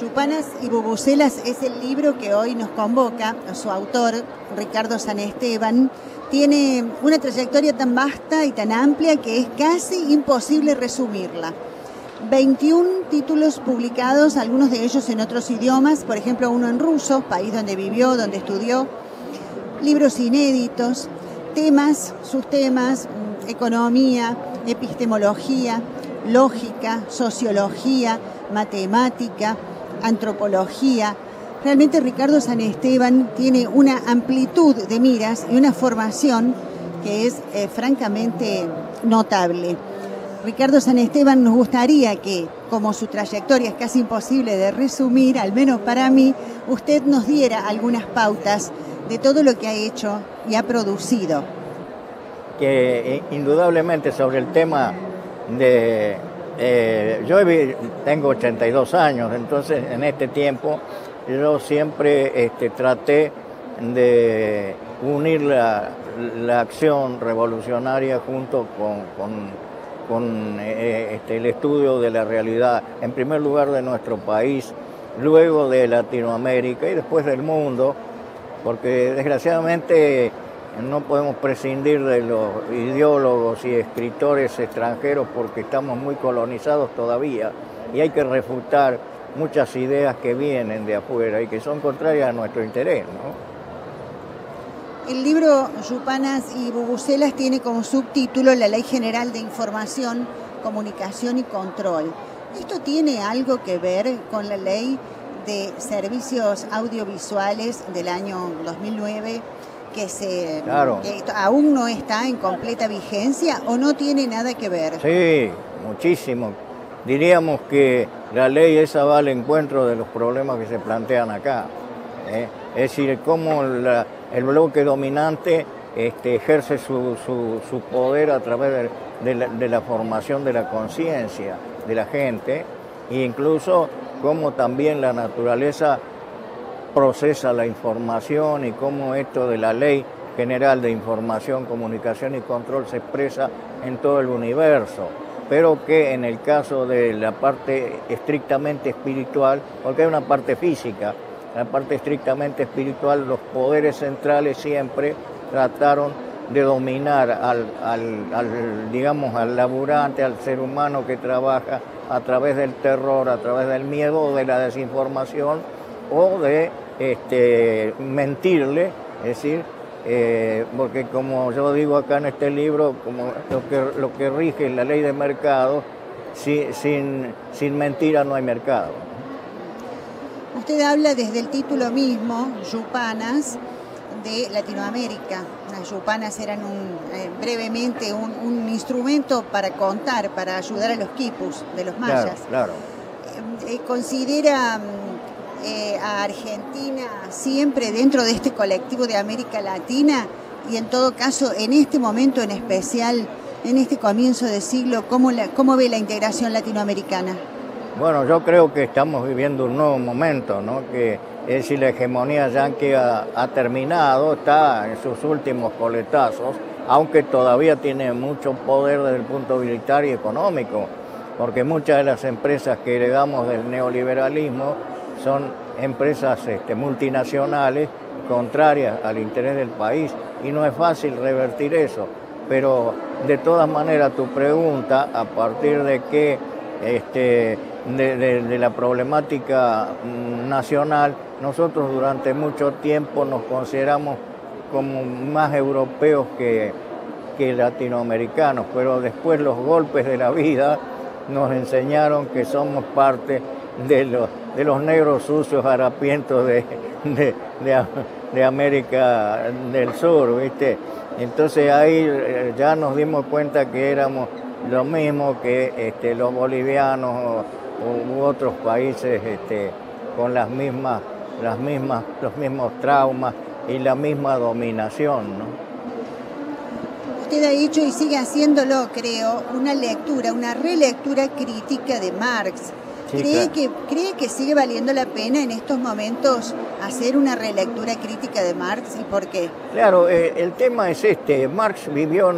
Yupanas y bubucelas es el libro que hoy nos convoca. Su autor, Ricardo Sanesteban, tiene una trayectoria tan vasta y tan amplia que es casi imposible resumirla. 21 títulos publicados, algunos de ellos en otros idiomas, por ejemplo uno en ruso, país donde vivió, donde estudió, libros inéditos, sus temas, economía, epistemología, lógica, sociología, matemática, antropología. Realmente Ricardo Sanesteban tiene una amplitud de miras y una formación que es francamente notable. Ricardo Sanesteban, nos gustaría que, como su trayectoria es casi imposible de resumir, al menos para mí, usted nos diera algunas pautas de todo lo que ha hecho y ha producido. Que indudablemente sobre el tema de... yo tengo 82 años, entonces en este tiempo yo siempre traté de unir la acción revolucionaria junto con el estudio de la realidad, en primer lugar de nuestro país, luego de Latinoamérica y después del mundo, porque desgraciadamente no podemos prescindir de los ideólogos y escritores extranjeros porque estamos muy colonizados todavía y hay que refutar muchas ideas que vienen de afuera y que son contrarias a nuestro interés, ¿no? El libro Yupanas y bubucelas tiene como subtítulo La Ley General de Información, Comunicación y Control. ¿Esto tiene algo que ver con la Ley de Servicios Audiovisuales del año 2009, claro, que aún no está en completa vigencia, o no tiene nada que ver? Sí, muchísimo. Diríamos que la ley esa va al encuentro de los problemas que se plantean acá. Es decir, cómo el bloque dominante ejerce su poder a través de la formación de la conciencia de la gente, e incluso cómo también la naturaleza procesa la información y cómo esto de la Ley General de Información, Comunicación y Control se expresa en todo el universo, pero que en el caso de la parte estrictamente espiritual, porque hay una parte física, la parte estrictamente espiritual, los poderes centrales siempre trataron de dominar al laburante, al ser humano que trabaja a través del terror, a través del miedo o de la desinformación o de mentirle, es decir, porque como yo digo acá en este libro, como lo que rige la ley de mercado, sin mentira no hay mercado. Usted habla desde el título mismo, Yupanas, de Latinoamérica. Las yupanas eran brevemente un instrumento para contar, para ayudar a los quipus de los mayas. Claro. ¿Considera a Argentina siempre dentro de este colectivo de América Latina? Y en todo caso, en este momento en especial, en este comienzo de siglo, ¿cómo ve la integración latinoamericana? Bueno, yo creo que estamos viviendo un nuevo momento, ¿no? Que es decir, la hegemonía yanqui ha terminado, está en sus últimos coletazos, aunque todavía tiene mucho poder desde el punto de vista y económico, porque muchas de las empresas que heredamos del neoliberalismo son empresas multinacionales contrarias al interés del país y no es fácil revertir eso, pero de todas maneras tu pregunta, a partir de que de la problemática nacional, nosotros durante mucho tiempo nos consideramos como más europeos que latinoamericanos, pero después los golpes de la vida nos enseñaron que somos parte de los negros sucios harapientos de América del Sur, ¿viste? Entonces ahí ya nos dimos cuenta que éramos lo mismo que los bolivianos u otros países con los mismos traumas y la misma dominación, ¿no? Usted ha hecho y sigue haciéndolo, creo, una relectura crítica de Marx. Sí, ¿Cree que sigue valiendo la pena en estos momentos hacer una relectura crítica de Marx y por qué? Claro, el tema es Marx vivió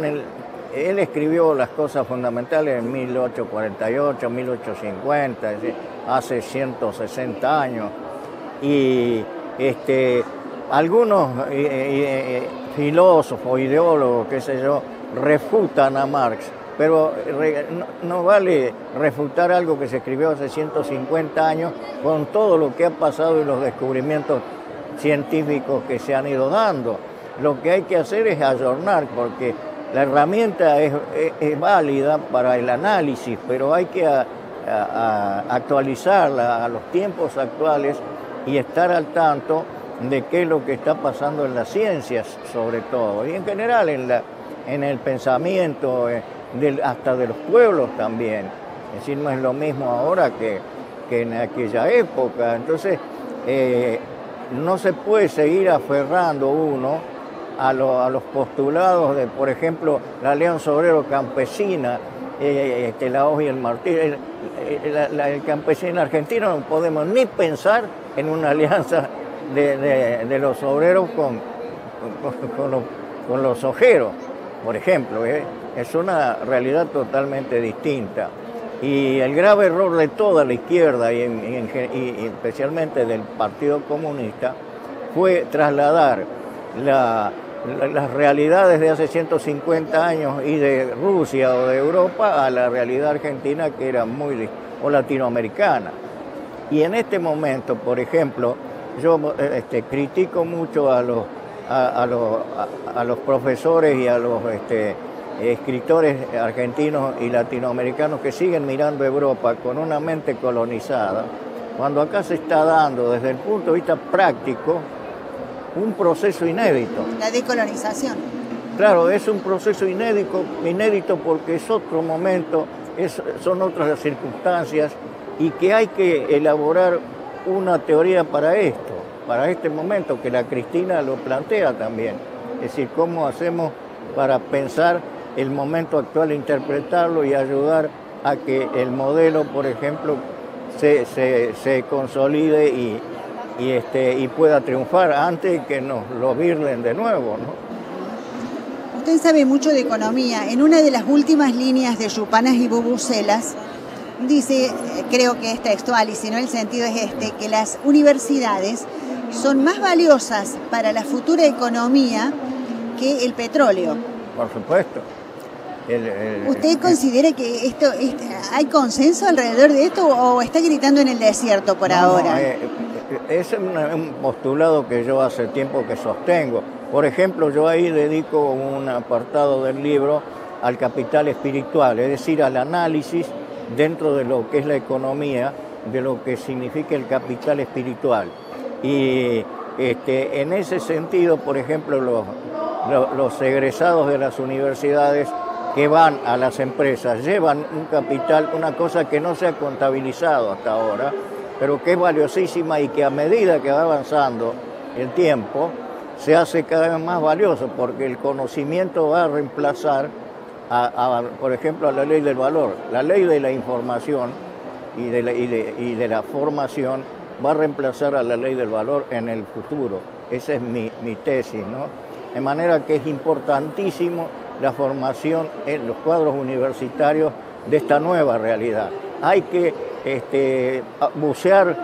él escribió las cosas fundamentales en 1848, 1850, es decir, hace 160 años. Y algunos filósofos, ideólogos, qué sé yo, refutan a Marx, pero no vale refutar algo que se escribió hace 150 años con todo lo que ha pasado y los descubrimientos científicos que se han ido dando. Lo que hay que hacer es ayornar, porque la herramienta es válida para el análisis, pero hay que actualizarla a los tiempos actuales y estar al tanto de qué es lo que está pasando en las ciencias, sobre todo, y en general en el pensamiento, hasta de los pueblos también. Es decir, no es lo mismo ahora que en aquella época. Entonces, no se puede seguir aferrando uno a los postulados de, por ejemplo, la Alianza Obrero Campesina, la hoz y el martillo. El campesino argentino no podemos ni pensar en una alianza de los obreros con los ojeros, por ejemplo. Es una realidad totalmente distinta. Y el grave error de toda la izquierda y especialmente del Partido Comunista fue trasladar las realidades de hace 150 años y de Rusia o de Europa a la realidad argentina, que era o latinoamericana. Y en este momento, por ejemplo, yo critico mucho a los profesores y a los escritores argentinos y latinoamericanos que siguen mirando Europa con una mente colonizada, cuando acá se está dando desde el punto de vista práctico un proceso inédito. La decolonización. Claro, es un proceso inédito porque es otro momento, son otras las circunstancias, y que hay que elaborar una teoría para esto, para este momento, que la Cristina lo plantea también. Es decir, cómo hacemos para pensar el momento actual, interpretarlo y ayudar a que el modelo, por ejemplo, se consolide y pueda triunfar antes de que nos lo virlen de nuevo, ¿no? Usted sabe mucho de economía. En una de las últimas líneas de Yupanas y Bubucelas dice, creo que es textual y si no el sentido es que las universidades son más valiosas para la futura economía que el petróleo. Por supuesto. ¿Usted considera que hay consenso alrededor de esto o está gritando en el desierto por ahora? Es un postulado que yo hace tiempo que sostengo. Por ejemplo, yo ahí dedico un apartado del libro al capital espiritual, es decir, al análisis dentro de lo que es la economía, de lo que significa el capital espiritual. Y en ese sentido, por ejemplo, los egresados de las universidades que van a las empresas llevan un capital, una cosa que no se ha contabilizado hasta ahora, pero que es valiosísima y que a medida que va avanzando el tiempo se hace cada vez más valioso, porque el conocimiento va a reemplazar, por ejemplo, a la ley del valor. La ley de la información y de la formación va a reemplazar a la ley del valor en el futuro. Esa es mi tesis, ¿no? De manera que es importantísimo la formación en los cuadros universitarios de esta nueva realidad. Hay que bucear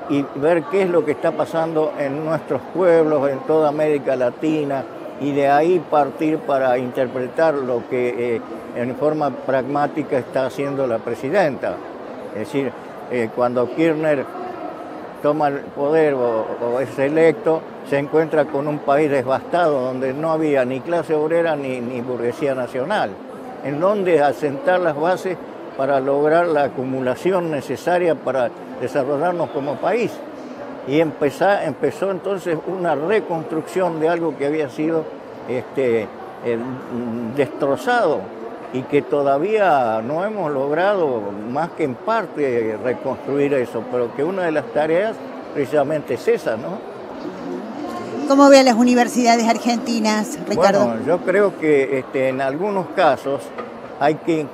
y ver qué es lo que está pasando en nuestros pueblos, en toda América Latina, y de ahí partir para interpretar lo que en forma pragmática está haciendo la presidenta. Es decir, cuando Kirchner toma el poder o es electo, se encuentra con un país devastado donde no había ni clase obrera ni burguesía nacional, en donde asentar las bases para lograr la acumulación necesaria para desarrollarnos como país. Y empezó entonces una reconstrucción de algo que había sido destrozado y que todavía no hemos logrado más que en parte reconstruir eso, pero que una de las tareas precisamente es esa, ¿no? ¿Cómo ve a las universidades argentinas, Ricardo? Bueno, yo creo que en algunos casos hay que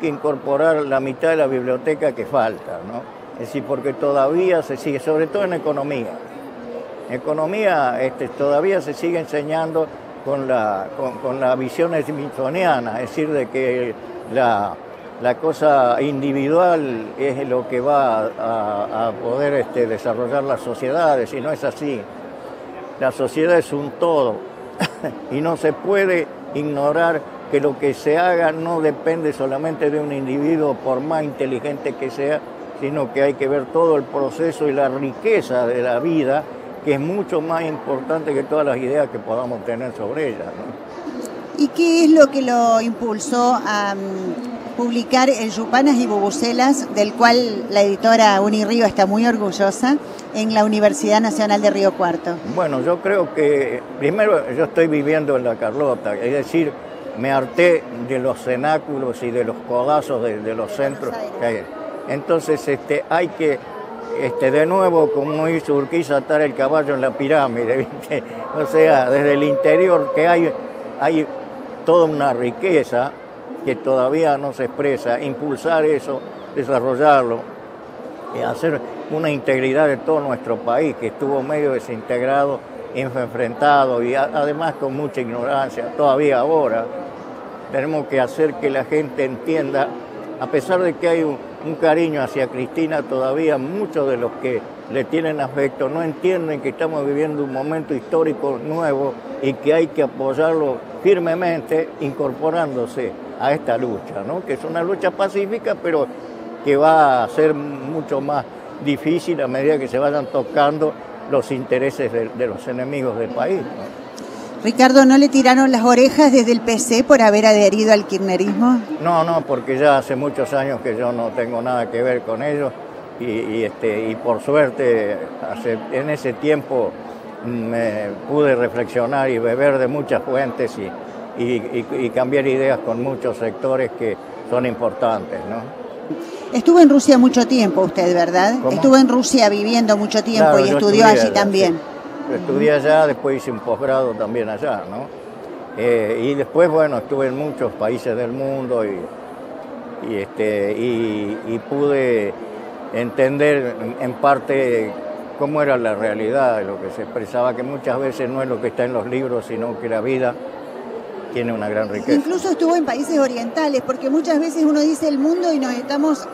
incorporar la mitad de la biblioteca que falta, ¿no? Es decir, porque todavía se sigue, sobre todo en economía. En economía todavía se sigue enseñando con la visión smithsoniana, es decir, de que la cosa individual es lo que va a poder desarrollar las sociedades, y no es así. La sociedad es un todo y no se puede ignorar que lo que se haga no depende solamente de un individuo, por más inteligente que sea, sino que hay que ver todo el proceso y la riqueza de la vida, que es mucho más importante que todas las ideas que podamos tener sobre ella, ¿no? ¿Y qué es lo que lo impulsó a publicar el Yupanas y Bubucelas, del cual la editora Unirío está muy orgullosa, en la Universidad Nacional de Río Cuarto? Bueno, yo creo que, primero, yo estoy viviendo en La Carlota, es decir, me harté de los cenáculos y de los codazos de los centros que hay. Entonces hay que, de nuevo, como hizo Urquiza, atar el caballo en la pirámide, ¿viste? O sea, desde el interior que hay toda una riqueza que todavía no se expresa, impulsar eso, desarrollarlo, y hacer una integridad de todo nuestro país, que estuvo medio desintegrado, enfrentado y además con mucha ignorancia, todavía ahora. Tenemos que hacer que la gente entienda, a pesar de que hay un cariño hacia Cristina, todavía muchos de los que le tienen afecto no entienden que estamos viviendo un momento histórico nuevo y que hay que apoyarlo firmemente, incorporándose a esta lucha, ¿no? Que es una lucha pacífica, pero que va a ser mucho más difícil a medida que se vayan tocando los intereses de los enemigos del país, ¿no? Ricardo, ¿no le tiraron las orejas desde el PC por haber adherido al kirchnerismo? No, porque ya hace muchos años que yo no tengo nada que ver con ellos y por suerte en ese tiempo me pude reflexionar y beber de muchas fuentes y cambiar ideas con muchos sectores que son importantes, ¿no? Estuvo en Rusia mucho tiempo usted, ¿verdad? ¿Cómo? Estuvo en Rusia viviendo mucho tiempo, claro, y estudió allí también. Sí. Estudié allá, después hice un posgrado también allá, ¿no? Y después, bueno, estuve en muchos países del mundo y pude entender en parte cómo era la realidad, lo que se expresaba, que muchas veces no es lo que está en los libros, sino que la vida tiene una gran riqueza. Incluso estuvo en países orientales, porque muchas veces uno dice el mundo y nos estamos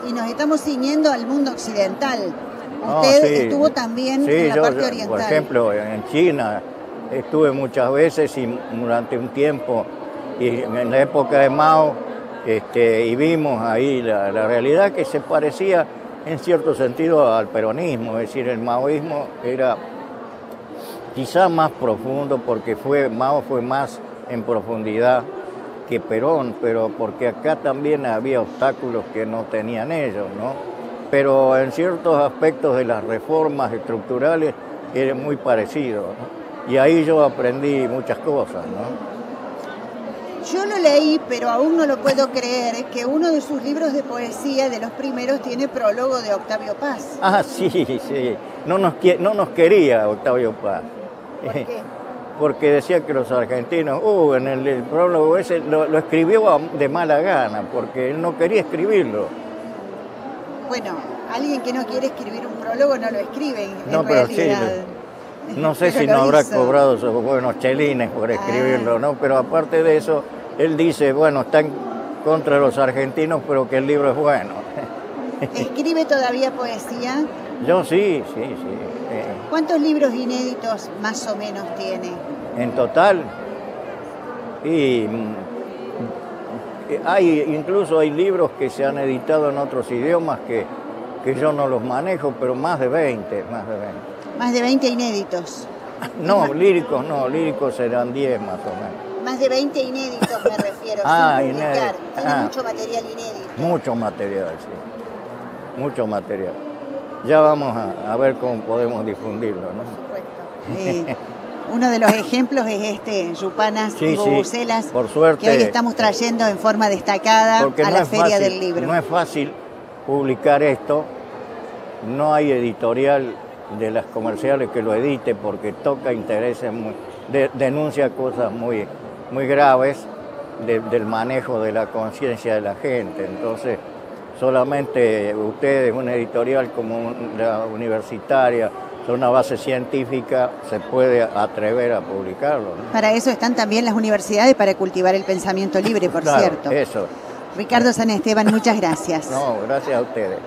ciñendo al mundo occidental. Usted estuvo también en la parte oriental. Por ejemplo, en China estuve muchas veces y durante un tiempo, y en la época de Mao, y vimos ahí la realidad que se parecía en cierto sentido al peronismo, es decir, el maoísmo era quizá más profundo porque Mao fue más en profundidad que Perón, pero porque acá también había obstáculos que no tenían ellos, ¿no? Pero en ciertos aspectos de las reformas estructurales era muy parecido, ¿no? Y ahí yo aprendí muchas cosas, ¿no? Yo lo leí, pero aún no lo puedo creer, que uno de sus libros de poesía, de los primeros, tiene prólogo de Octavio Paz. Ah, sí. No nos quería Octavio Paz. ¿Por qué? Porque decía que los argentinos, en el prólogo ese lo escribió de mala gana, porque él no quería escribirlo. Bueno, alguien que no quiere escribir un prólogo no lo escribe, no, pero realidad. Sí, no sé si no habrá cobrado esos buenos chelines por escribirlo, ¿no? Pero aparte de eso, él dice, bueno, está en contra de los argentinos, pero que el libro es bueno. ¿Escribe todavía poesía? Yo sí. ¿Cuántos libros inéditos más o menos tiene? En total, incluso hay libros que se han editado en otros idiomas que yo no los manejo, pero más de 20. ¿Más de 20 inéditos? No, líricos serán 10 más o menos. Más de 20 inéditos me refiero, sin publicar. Tiene mucho material inédito. Mucho material, sí. Mucho material. Ya vamos a ver cómo podemos difundirlo, ¿no? Por supuesto. Uno de los ejemplos es Yupanas y Bubucelas, por suerte, que hoy estamos trayendo en forma destacada a la Feria del Libro. No es fácil publicar esto, no hay editorial de las comerciales que lo edite porque toca intereses, denuncia cosas muy graves del manejo de la conciencia de la gente. Entonces, solamente ustedes, una editorial como la universitaria son una base científica, se puede atrever a publicarlo, ¿no? Para eso están también las universidades, para cultivar el pensamiento libre, por Claro, cierto. eso. Ricardo San Esteban, muchas gracias. No, gracias a ustedes.